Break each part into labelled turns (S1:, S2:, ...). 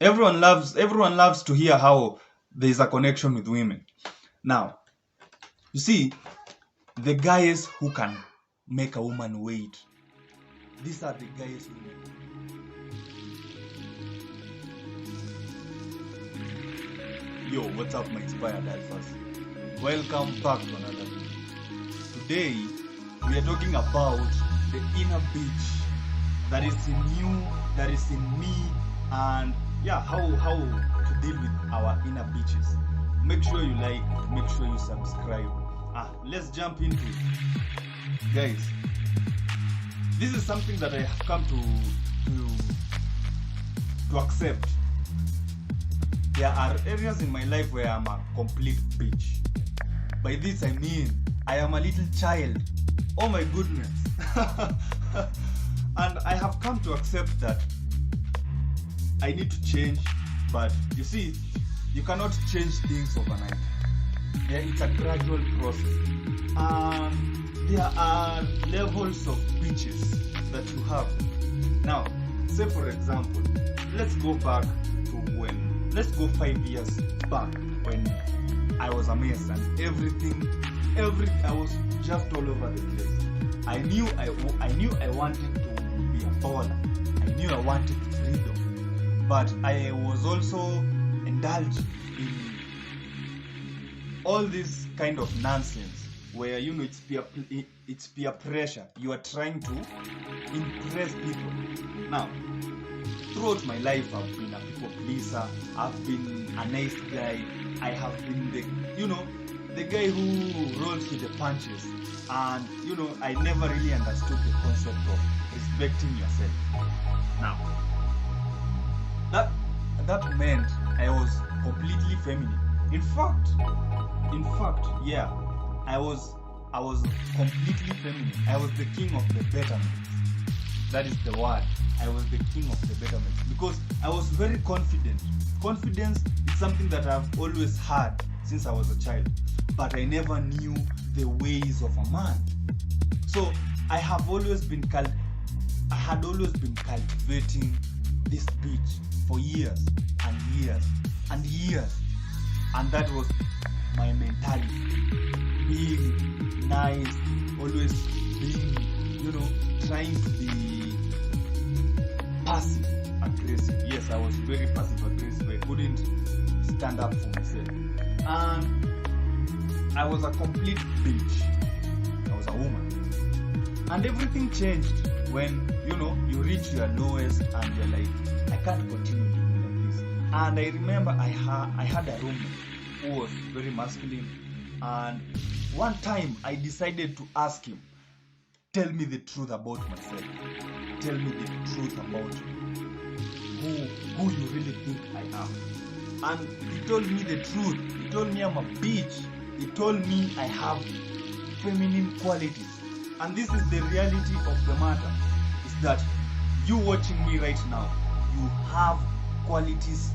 S1: Everyone loves to hear how there is a connection with women. Now, you see, the guys who can make a woman wait. These are the guys who make. Yo, what's up, my inspired alphas? Welcome back to another video. Today, we are talking about the inner bitch that is in you, that is in me, and yeah, how to deal with our inner bitches. Make sure you like, make sure you subscribe. Let's jump into it. Guys, this is something that I have come to accept. There are areas in my life where I'm a complete bitch. By this I mean I am a little child. Oh my goodness. And I have come to accept that I need to change, but you see, you cannot change things overnight. Yeah, it's a gradual process. There are levels of bitches that you have. Now, say for example, let's go 5 years back when I was a mess and I was just all over the place. I knew I wanted to be a baller. I knew I wanted freedom, but I was also indulged in all this kind of nonsense where it's peer pressure. You are trying to impress people. Now, throughout my life, I've been a people pleaser. I've been a nice guy. I have been the guy who rolls with the punches. And I never really understood the concept of respecting yourself. Now, that meant I was completely feminine. In fact, yeah, I was completely feminine. I was the king of the betterment. That is the word. I was the king of the betterment because I was very confident. Confidence is something that I've always had since I was a child, but I never knew the ways of a man. So I had always been cultivating this bitch for years and years and years, and that was my mentality. Being nice, always being, trying to be passive aggressive. Yes, I was very passive aggressive. I couldn't stand up for myself. And I was a complete bitch. I was a woman. And everything changed when, you reach your lowest and you're like, I can't continue living like this. And I remember I had a roommate who was very masculine. And one time I decided to ask him, tell me the truth about myself. Tell me the truth about who you really think I am. And he told me the truth. He told me I'm a bitch. He told me I have feminine qualities. And this is the reality of the matter. Is that you watching me right now, you have qualities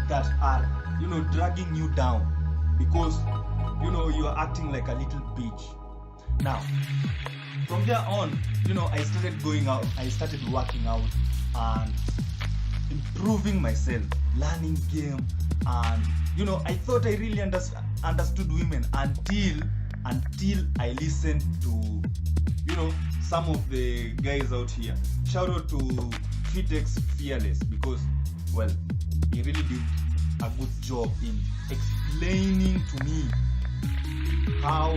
S1: that are, dragging you down because, you are acting like a little bitch. Now, from there on, I started going out, I started working out and improving myself, learning game, and I thought I really understood women until I listened to some of the guys out here. Shout out to Fitex Fearless because he really did a good job in explaining to me how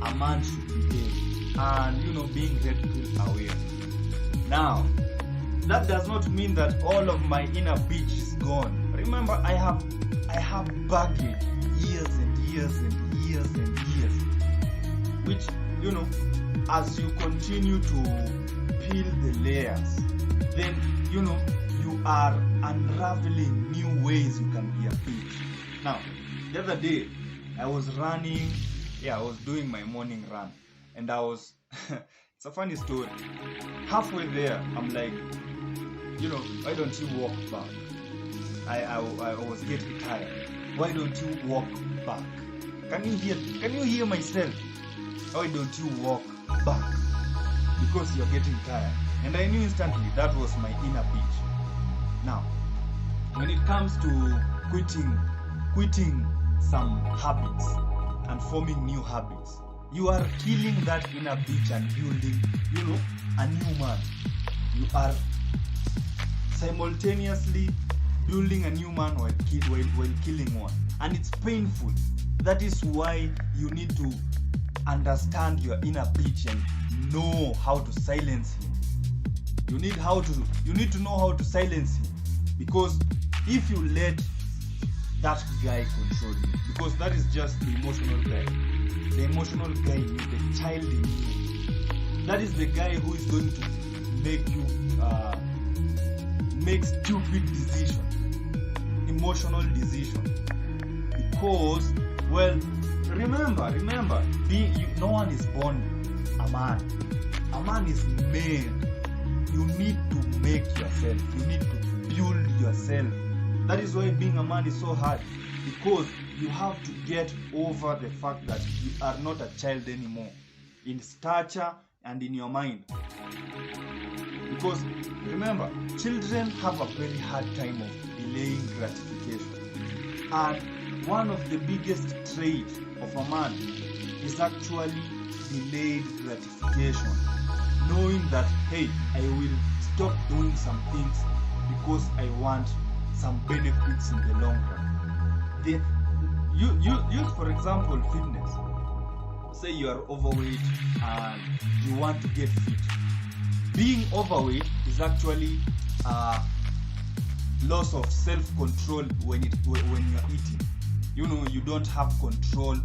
S1: a man should behave and being red pill aware. Now, that does not mean that all of my inner bitch is gone. Remember, I have baggage years and years and years and years, which as you continue to peel the layers, then you are unraveling new ways you can be a bitch. Now, the other day I was running. Yeah, I was doing my morning run, and I was it's a funny story. Halfway there, I'm like, why don't you walk back? I was getting tired. Why don't you walk back? Can you hear myself? Why don't you walk back? Because you're getting tired. And I knew instantly that was my inner bitch. Now, when it comes to quitting some habits and forming new habits, you are killing that inner bitch and building, a new man. You are simultaneously building a new man while killing one, and it's painful. That is why you need to understand your inner bitch and know how to silence him. You need to know how to silence him, because if you let that guy control you, because that is just the emotional guy in you, the child in you. That is the guy who is going to make you make stupid decision, emotional decision. Because, well, remember, no one is born a man. A man is made. You need to make yourself. You need to build yourself. That is why being a man is so hard, because you have to get over the fact that you are not a child anymore, in stature and in your mind. Because remember, children have a very hard time of delaying gratification, and one of the biggest traits of a man is actually delayed gratification. Knowing that, hey, I will stop doing some things because I want some benefits in the long run. You for example, fitness. Say you are overweight and you want to get fit. Being overweight is actually loss of self-control when you're eating. You don't have control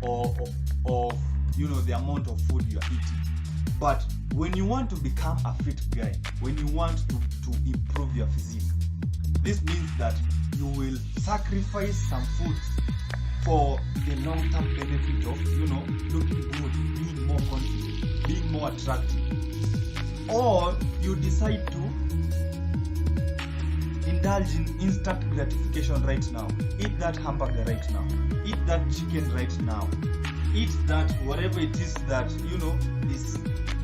S1: of the amount of food you're eating. But when you want to become a fit guy, when you want to improve your physique, this means that you will sacrifice some foods for the long-term benefit of, looking good, being more confident, being more attractive. Or you decide to indulge in instant gratification right now. Eat that hamburger right now. Eat that chicken right now. Eat that whatever it is that, is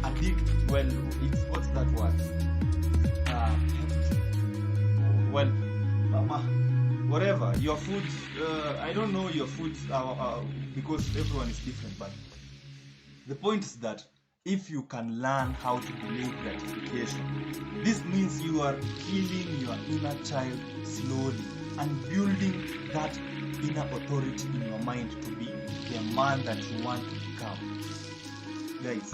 S1: addictive. Well, what's that word? Whatever your foods, I don't know your foods because everyone is different, but the point is that if you can learn how to delay gratification, this means you are killing your inner child slowly and building that inner authority in your mind to be the man that you want to become. Guys,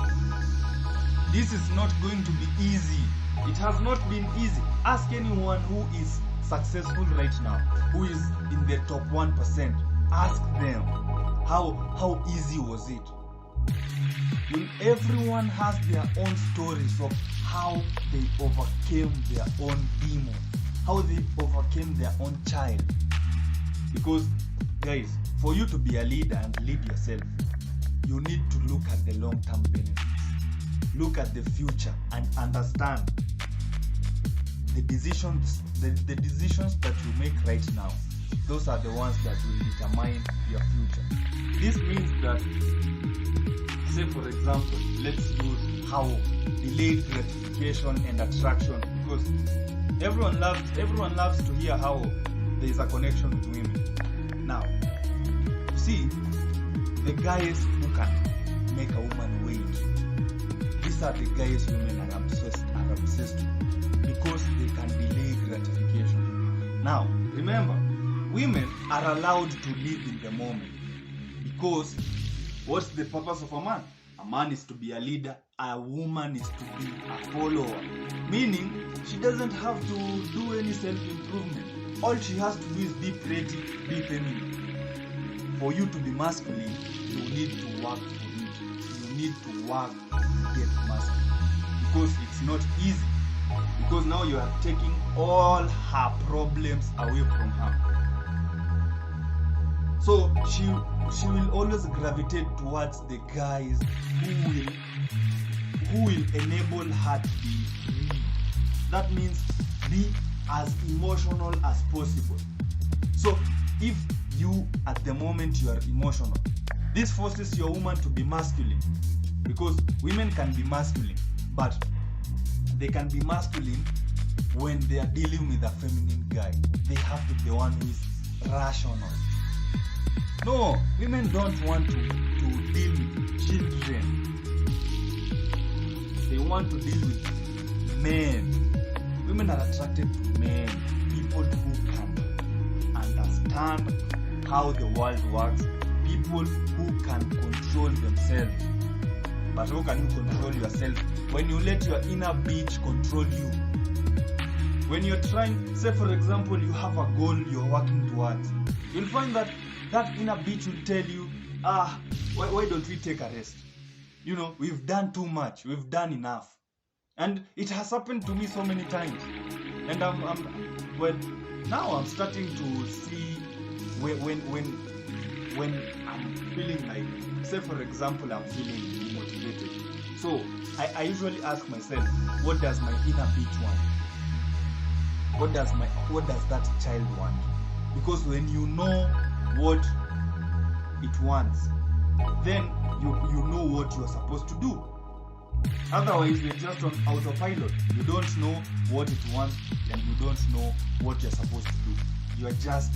S1: this is not going to be easy. It has not been easy. Ask anyone who is successful right now, who is in the top 1%. Ask them how easy was it. Everyone has their own stories of how they overcame their own demons, how they overcame their own child. Because guys, for you to be a leader and lead yourself, you need to look at the long-term benefits. Look at the future and understand the decisions that you make right now. Those are the ones that will determine your future. This means that, say for example, let's use how delayed gratification and attraction, because everyone loves to hear how there is a connection with women. Now, you see, the guys who can make a woman wait, these are the guys women are obsessed with, because they can delay gratification. Now, remember, women are allowed to live in the moment, because what's the purpose of a man? A man is to be a leader, a woman is to be a follower. Meaning, she doesn't have to do any self-improvement. All she has to do is be pretty, be feminine. For you to be masculine, you need to work for it. You need to work to get masculine. Because it's not easy. Because now you are taking all her problems away from her. So she will always gravitate towards the guys who will enable her to be free. That means be as emotional as possible. So if you at the moment you are emotional, this forces your woman to be masculine, because women can be masculine, but they can be masculine when they are dealing with a feminine guy. They have to be the one who is rational. No, women don't want to deal with children. They want to deal with men. Women are attracted to men, people who can understand how the world works, people who can control themselves. But how can you control yourself when you let your inner bitch control you? When you're trying, say for example, you have a goal you're working towards, you'll find that inner bitch will tell you, why don't we take a rest? You know, we've done too much, we've done enough. And it has happened to me so many times. And now I'm starting to see when I'm feeling like, say for example, I'm feeling demotivated. So I usually ask myself, what does my inner bitch want? What does that child want? Because when you know what it wants, then you know what you're supposed to do. Otherwise, you're just on autopilot. You don't know what it wants and you don't know what you're supposed to do. You're just,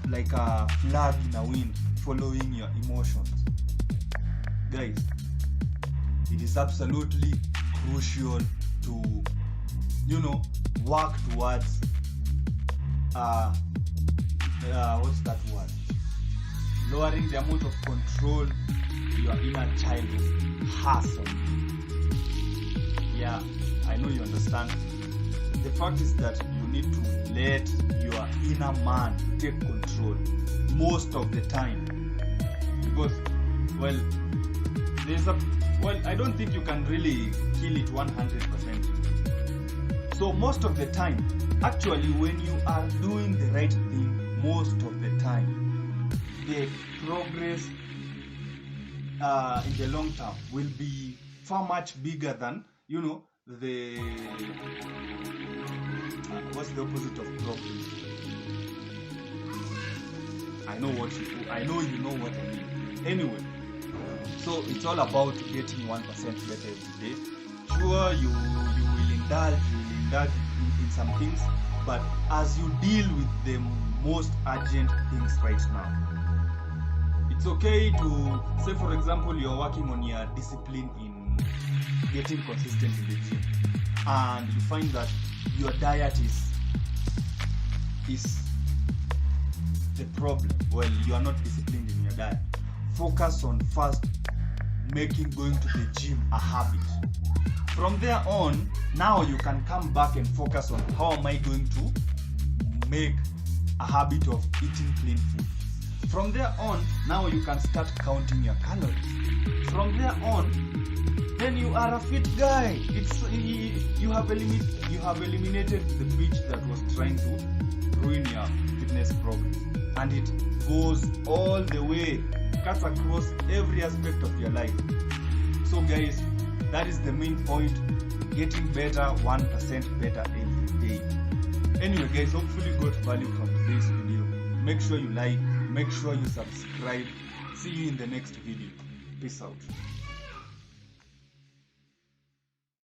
S1: like a flag in a wind, following your emotions. Guys, it is absolutely crucial to, work towards, what's that word? Lowering the amount of control your inner child has on you. Yeah, I know you understand. The fact is that you need to let your inner man take control most of the time. Because, I don't think you can really kill it 100%. So most of the time, actually when you are doing the right thing most of the time, the progress in the long term will be far much bigger than, the what's the opposite of progress? I know you know what I mean. Anyway, so it's all about getting 1% better every day. Sure, you will indulge in some things, but as you deal with the most urgent things right now, it's okay to say, for example, you're working on your discipline in getting consistent in the gym, and you find that your diet is the problem. Well, you are not disciplined in your diet. Focus on first making going to the gym a habit. From there on, now you can come back and focus on how am I going to make a habit of eating clean food. From there on, now you can start counting your calories. From there on, then you are a fit guy. You have eliminated the bitch that was trying to ruin your fitness progress, and it goes all the way, cuts across every aspect of your life. So guys, that is the main point, getting better, 1% better every day. Anyway guys, hopefully you got value from today's video. Make sure you like, make sure you subscribe. See you in the next video. Peace out.